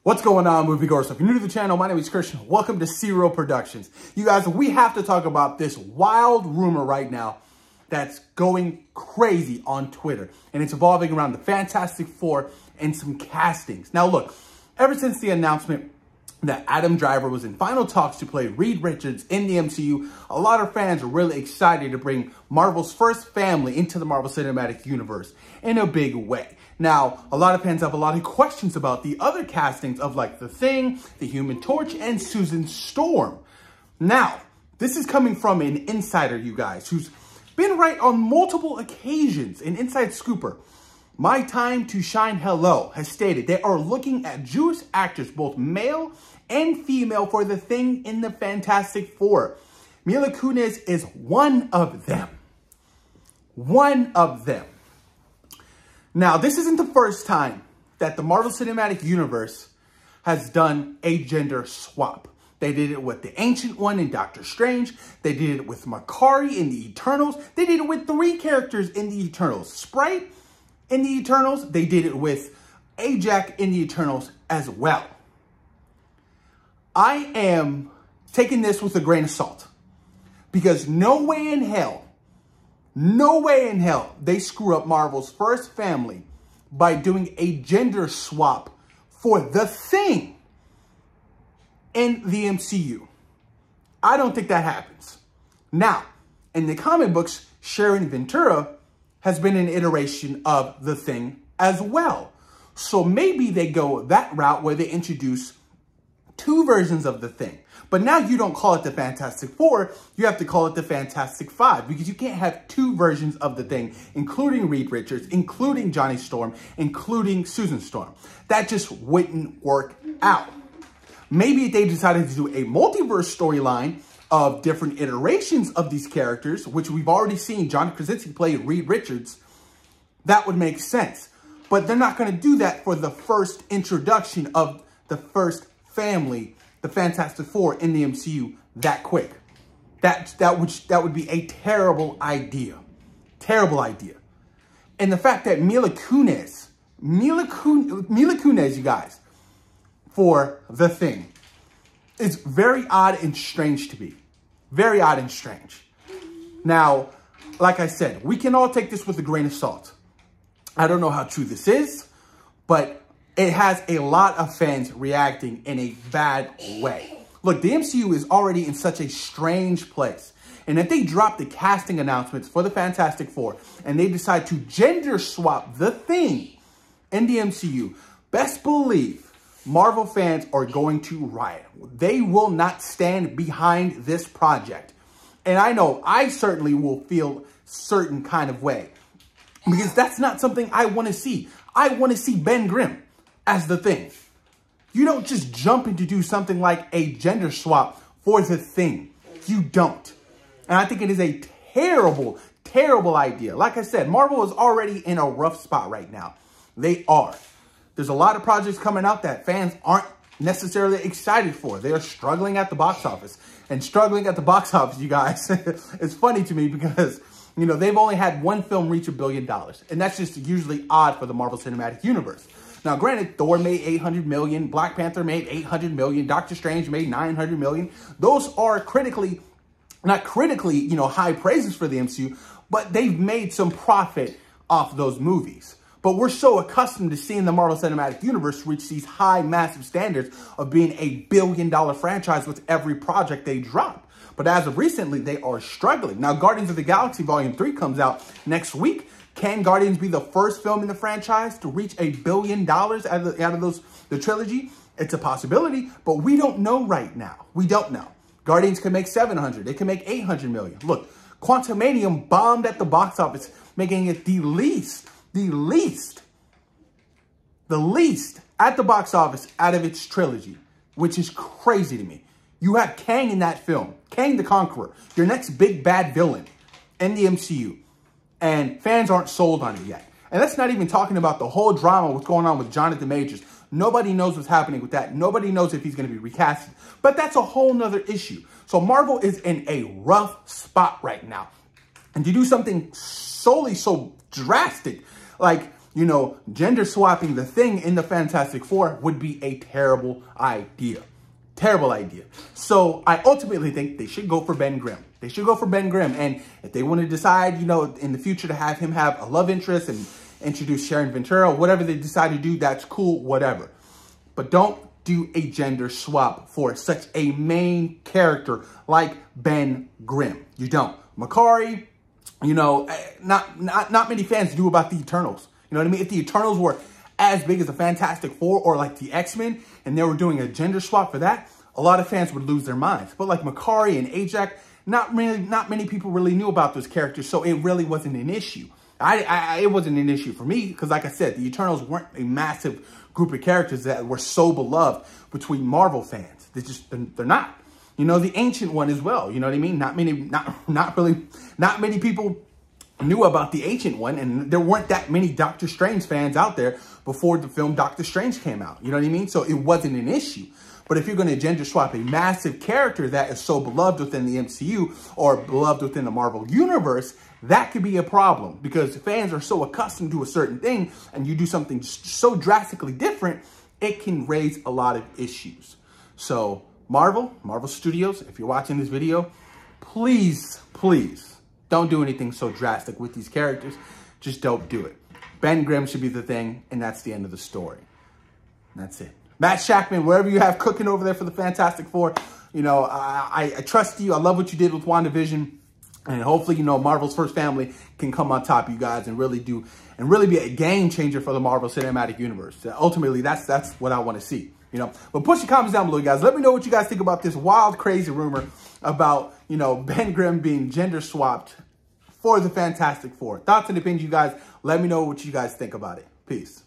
What's going on, moviegoers? If you're new to the channel, my name is Christian. Welcome to Serial Productions. You guys, we have to talk about this wild rumor right now that's going crazy on Twitter. And it's evolving around the Fantastic Four and some castings. Now look, ever since the announcement that Adam Driver was in final talks to play Reed Richards in the MCU, a lot of fans are really excited to bring Marvel's first family into the Marvel Cinematic Universe in a big way. Now, a lot of fans have a lot of questions about the other castings of like The Thing, The Human Torch, and Susan Storm. Now, this is coming from an insider, you guys, who's been right on multiple occasions. An inside scooper, My Time to Shine Hello, has stated they are looking at Jewish actors, both male and female, for The Thing in the Fantastic Four. Mila Kunis is one of them. One of them. Now, this isn't the first time that the Marvel Cinematic Universe has done a gender swap. They did it with the Ancient One in Doctor Strange. They did it with Makari in the Eternals. They did it with 3 characters in the Eternals. Sprite in the Eternals. They did it with Ajax in the Eternals as well. I am taking this with a grain of salt, because no way in hell they screw up Marvel's first family by doing a gender swap for The Thing in the MCU. I don't think that happens. Now, in the comic books, Sharon Ventura has been an iteration of The Thing as well. So maybe they go that route where they introduce 2 versions of The Thing. But now you don't call it the Fantastic Four, you have to call it the Fantastic Five, because you can't have 2 versions of The Thing, including Reed Richards, including Johnny Storm, including Susan Storm. That just wouldn't work out. Maybe they decided to do a multiverse storyline of different iterations of these characters, which we've already seen John Krasinski play Reed Richards. That would make sense. But they're not going to do that for the first introduction of the first family, the Fantastic Four in the MCU, that quick. That would be a terrible idea. Terrible idea. And the fact that Mila Kunis, you guys, for The Thing, is very odd and strange to me. Very odd and strange. Now, like I said, we can all take this with a grain of salt. I don't know how true this is, but it has a lot of fans reacting in a bad way. Look, the MCU is already in such a strange place. And if they drop the casting announcements for the Fantastic Four and they decide to gender swap The Thing in the MCU, best believe Marvel fans are going to riot. They will not stand behind this project. And I know I certainly will feel certain kind of way, because that's not something I want to see. I want to see Ben Grimm as The Thing. You don't just jump in to do something like a gender swap for The Thing. You don't. And I think it is a terrible, terrible idea. Like I said, Marvel is already in a rough spot right now. They are. There's a lot of projects coming out that fans aren't necessarily excited for. They are struggling at the box office. And struggling at the box office, you guys, it's funny to me because, you know, they've only had 1 film reach $1 billion. And that's just usually odd for the Marvel Cinematic Universe. Now, granted, Thor made $800 million, Black Panther made $800 million, Doctor Strange made $900 million. Those are not critically, you know, high praises for the MCU, but they've made some profit off those movies. But we're so accustomed to seeing the Marvel Cinematic Universe reach these high, massive standards of being a $1 billion franchise with every project they drop. But as of recently, they are struggling. Now, Guardians of the Galaxy Volume 3 comes out next week. Can Guardians be the first film in the franchise to reach $1 billion out of the trilogy? It's a possibility, but we don't know right now. We don't know. Guardians can make 700. They can make 800 million. Look, Quantumanium bombed at the box office, making it the least at the box office out of its trilogy, which is crazy to me. You have Kang in that film, Kang the Conqueror, your next big bad villain in the MCU. And fans aren't sold on it yet. And that's not even talking about the whole drama, what's going on with Jonathan Majors. Nobody knows what's happening with that. Nobody knows if he's going to be recasted. But that's a whole nother issue. So Marvel is in a rough spot right now. And to do something solely so drastic, like you know, gender swapping the Thing in the Fantastic Four would be a terrible idea. Terrible idea. So I ultimately think they should go for Ben Grimm. They should go for Ben Grimm. And if they want to decide, you know, in the future to have him have a love interest and introduce Sharon Ventura, whatever they decide to do, that's cool, whatever. But don't do a gender swap for such a main character like Ben Grimm. You don't. Makari, you know, not many fans knew about the Eternals. You know what I mean? If the Eternals were as big as the Fantastic Four or like the X-Men and they were doing a gender swap for that, a lot of fans would lose their minds. But like Makari and Ajax, not many people really knew about those characters, so it really wasn't an issue. It wasn't an issue for me because, like I said, the Eternals weren't a massive group of characters that were so beloved between Marvel fans. They're not. You know, the Ancient One as well. You know what I mean? Not many people knew about the Ancient One, and there weren't that many Doctor Strange fans out there before the film Doctor Strange came out. You know what I mean? So it wasn't an issue. But if you're going to gender swap a massive character that is so beloved within the MCU or beloved within the Marvel Universe, that could be a problem because fans are so accustomed to a certain thing and you do something so drastically different, it can raise a lot of issues. So Marvel Studios, if you're watching this video, please don't do anything so drastic with these characters. Just don't do it. Ben Grimm should be the Thing, and that's the end of the story. That's it. Matt Shackman, wherever you have cooking over there for the Fantastic Four, you know, I trust you. I love what you did with WandaVision. And hopefully, you know, Marvel's first family can come on top, you guys, and really be a game changer for the Marvel Cinematic Universe. Ultimately, that's what I want to see, you know. But push your comments down below, you guys. Let me know what you guys think about this wild, crazy rumor about, you know, Ben Grimm being gender swapped for the Fantastic Four. Thoughts and opinions, you guys. Let me know what you guys think about it. Peace.